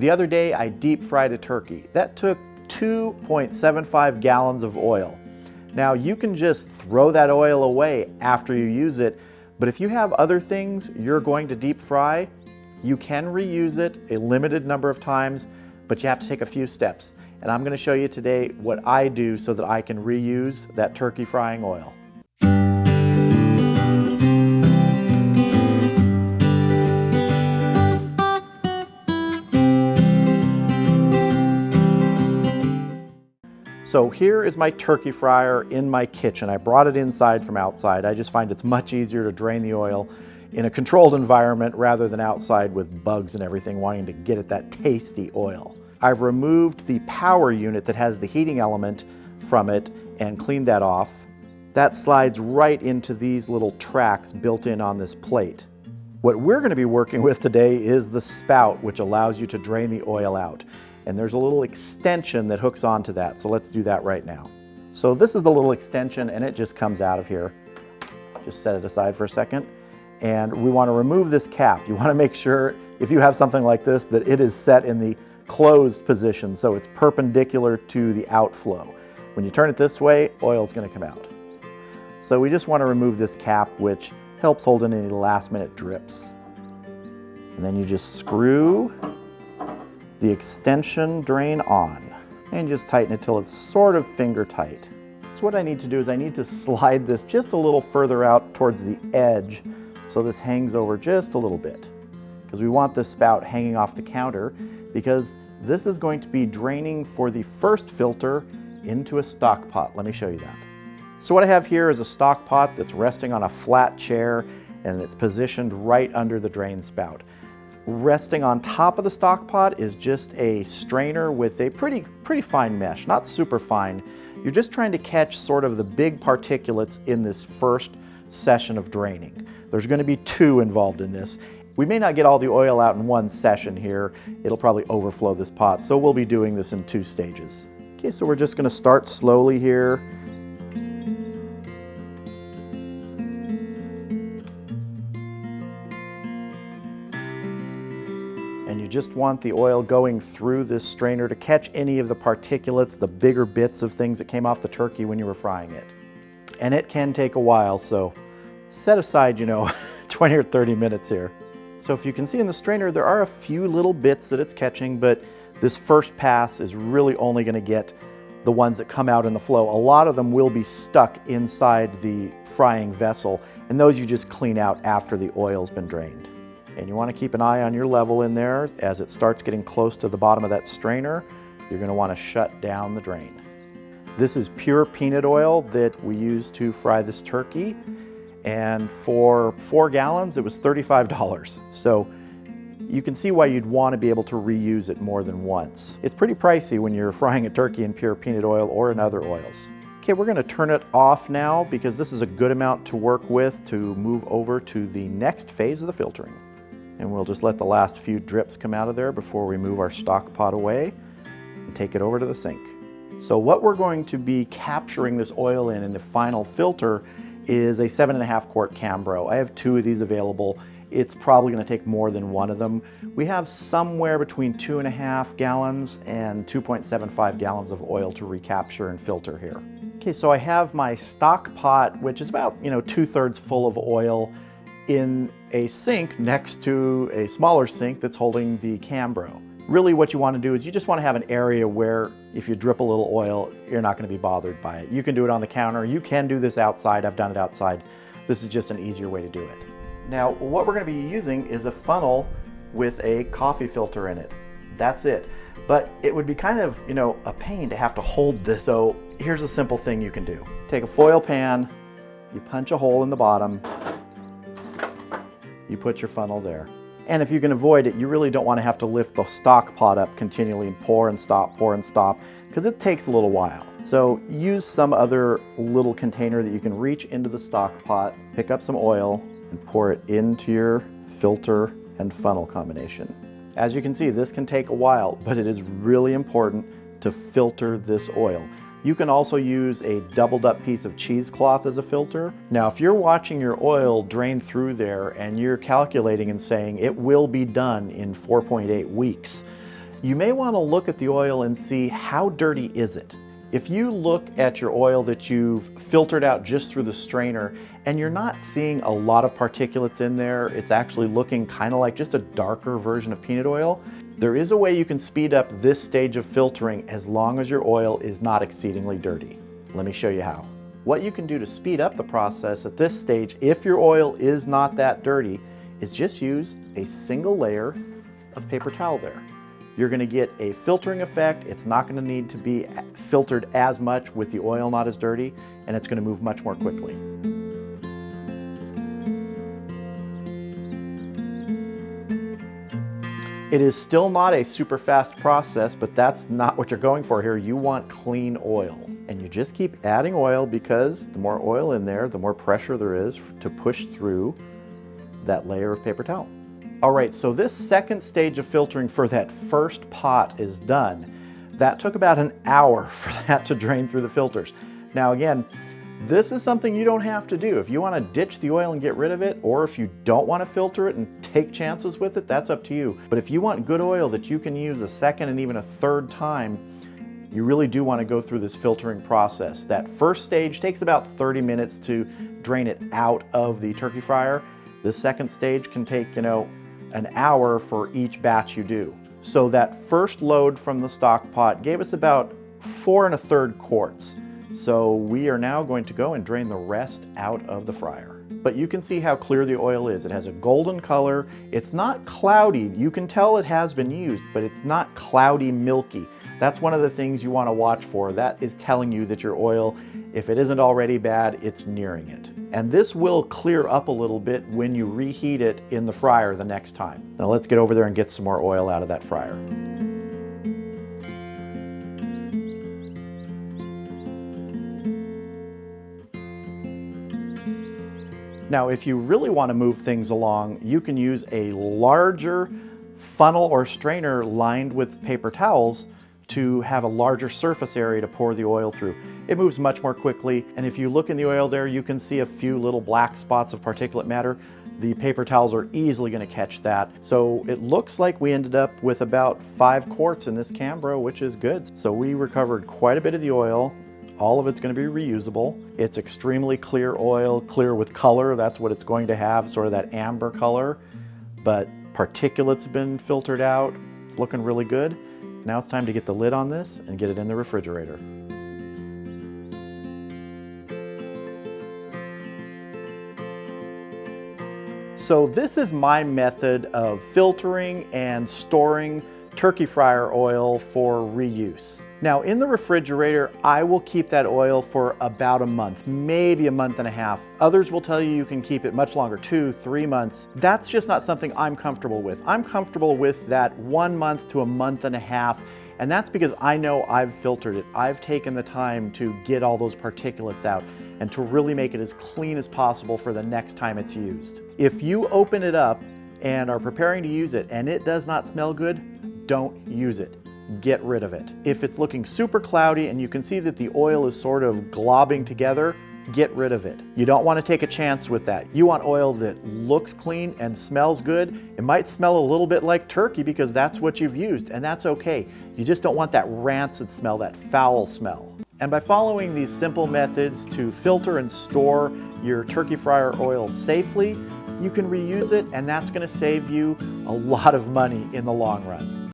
The other day I deep fried a turkey. That took 2.75 gallons of oil. Now you can just throw that oil away after you use it, but if you have other things you're going to deep fry, you can reuse it a limited number of times, but you have to take a few steps. And I'm going to show you today what I do so that I can reuse that turkey frying oil. So here is my turkey fryer in my kitchen. I brought it inside from outside. I just find it's much easier to drain the oil in a controlled environment rather than outside with bugs and everything wanting to get at that tasty oil. I've removed the power unit that has the heating element from it and cleaned that off. That slides right into these little tracks built in on this plate. What we're going to be working with today is the spout, which allows you to drain the oil out. And there's a little extension that hooks onto that, so let's do that right now. So this is the little extension and it just comes out of here. Just set it aside for a second. And we want to remove this cap. You want to make sure, if you have something like this, that it is set in the closed position so it's perpendicular to the outflow. When you turn it this way, oil is going to come out. So we just want to remove this cap, which helps hold in any last minute drips. And then you just screw the extension drain on and just tighten it till it's sort of finger tight. So what I need to do is I need to slide this just a little further out towards the edge so this hangs over just a little bit, because we want this spout hanging off the counter, because this is going to be draining for the first filter into a stock pot. Let me show you that. So what I have here is a stock pot that's resting on a flat chair and it's positioned right under the drain spout. Resting on top of the stock pot is just a strainer with a pretty fine mesh, not super fine. You're just trying to catch sort of the big particulates in this first session of draining. There's going to be two involved in this. We may not get all the oil out in one session here. It'll probably overflow this pot, so we'll be doing this in 2 stages. Okay, so we're just going to start slowly here. And you just want the oil going through this strainer to catch any of the particulates, the bigger bits of things that came off the turkey when you were frying it. And it can take a while, so set aside, 20 or 30 minutes here. So if you can see in the strainer, there are a few little bits that it's catching, but this first pass is really only going to get the ones that come out in the flow. A lot of them will be stuck inside the frying vessel, and those you just clean out after the oil's been drained. And you want to keep an eye on your level in there. As it starts getting close to the bottom of that strainer, you're going to want to shut down the drain. This is pure peanut oil that we use to fry this turkey. And for 4 gallons, it was $35. So you can see why you'd want to be able to reuse it more than once. It's pretty pricey when you're frying a turkey in pure peanut oil or in other oils. Okay, we're going to turn it off now because this is a good amount to work with to move over to the next phase of the filtering. And we'll just let the last few drips come out of there before we move our stock pot away and take it over to the sink. So what we're going to be capturing this oil in the final filter is a 7.5 quart Cambro. I have 2 of these available. It's probably going to take more than one of them. We have somewhere between 2.5 gallons and 2.75 gallons of oil to recapture and filter here. Okay, so I have my stock pot, which is about 2/3 full of oil, in a sink next to a smaller sink that's holding the Cambro. Really what you want to do is you just want to have an area where if you drip a little oil, you're not going to be bothered by it. You can do it on the counter. You can do this outside. I've done it outside. This is just an easier way to do it. Now, what we're going to be using is a funnel with a coffee filter in it. That's it. But it would be kind of, a pain to have to hold this. So here's a simple thing you can do. Take a foil pan, you punch a hole in the bottom, you put your funnel there. And if you can avoid it, you really don't want to have to lift the stock pot up continually and pour and stop, because it takes a little while. So use some other little container that you can reach into the stock pot, pick up some oil, and pour it into your filter and funnel combination. As you can see, this can take a while, but it is really important to filter this oil. You can also use a doubled up piece of cheesecloth as a filter. Now, if you're watching your oil drain through there and you're calculating and saying it will be done in 4.8 weeks, you may want to look at the oil and see how dirty is it. If you look at your oil that you've filtered out just through the strainer and you're not seeing a lot of particulates in there, it's actually looking kind of like just a darker version of peanut oil, there is a way you can speed up this stage of filtering as long as your oil is not exceedingly dirty. Let me show you how. What you can do to speed up the process at this stage, if your oil is not that dirty, is just use a single layer of paper towel there. You're going to get a filtering effect. It's not going to need to be filtered as much with the oil not as dirty, and it's going to move much more quickly. It is still not a super fast process, but that's not what you're going for here. You want clean oil. And you just keep adding oil because the more oil in there, the more pressure there is to push through that layer of paper towel. All right, so this second stage of filtering for that first pot is done. That took about an hour for that to drain through the filters. Now again, this is something you don't have to do. If you want to ditch the oil and get rid of it, or if you don't want to filter it and take chances with it, that's up to you. But if you want good oil that you can use a second and even a third time, you really do want to go through this filtering process. That first stage takes about 30 minutes to drain it out of the turkey fryer. The second stage can take, an hour for each batch you do. So that first load from the Stockpot gave us about 4 1/3 quarts. So we are now going to go and drain the rest out of the fryer. But you can see how clear the oil is. It has a golden color. It's not cloudy. You can tell it has been used, but it's not cloudy, milky. That's one of the things you want to watch for. That is telling you that your oil, if it isn't already bad, it's nearing it. And this will clear up a little bit when you reheat it in the fryer the next time. Now let's get over there and get some more oil out of that fryer. Now, if you really want to move things along, you can use a larger funnel or strainer lined with paper towels to have a larger surface area to pour the oil through. It moves much more quickly, and if you look in the oil there, you can see a few little black spots of particulate matter. The paper towels are easily going to catch that. So it looks like we ended up with about 5 quarts in this Cambro, which is good. So we recovered quite a bit of the oil. All of it's going to be reusable. It's extremely clear oil, clear with color. That's what it's going to have, sort of that amber color. But particulates have been filtered out. It's looking really good. Now it's time to get the lid on this and get it in the refrigerator. So this is my method of filtering and storing turkey fryer oil for reuse. Now in the refrigerator, I will keep that oil for about a month, maybe a month and a half. Others will tell you can keep it much longer, 2-3 months. That's just not something I'm comfortable with. I'm comfortable with that 1 month to a month and a half, and that's because I know I've filtered it. I've taken the time to get all those particulates out and to really make it as clean as possible for the next time it's used. If you open it up and are preparing to use it and it does not smell good, don't use it. Get rid of it. If it's looking super cloudy and you can see that the oil is sort of globbing together, get rid of it. You don't want to take a chance with that. You want oil that looks clean and smells good. It might smell a little bit like turkey because that's what you've used, and that's okay. You just don't want that rancid smell, that foul smell. And by following these simple methods to filter and store your turkey fryer oil safely, you can reuse it, and that's going to save you a lot of money in the long run.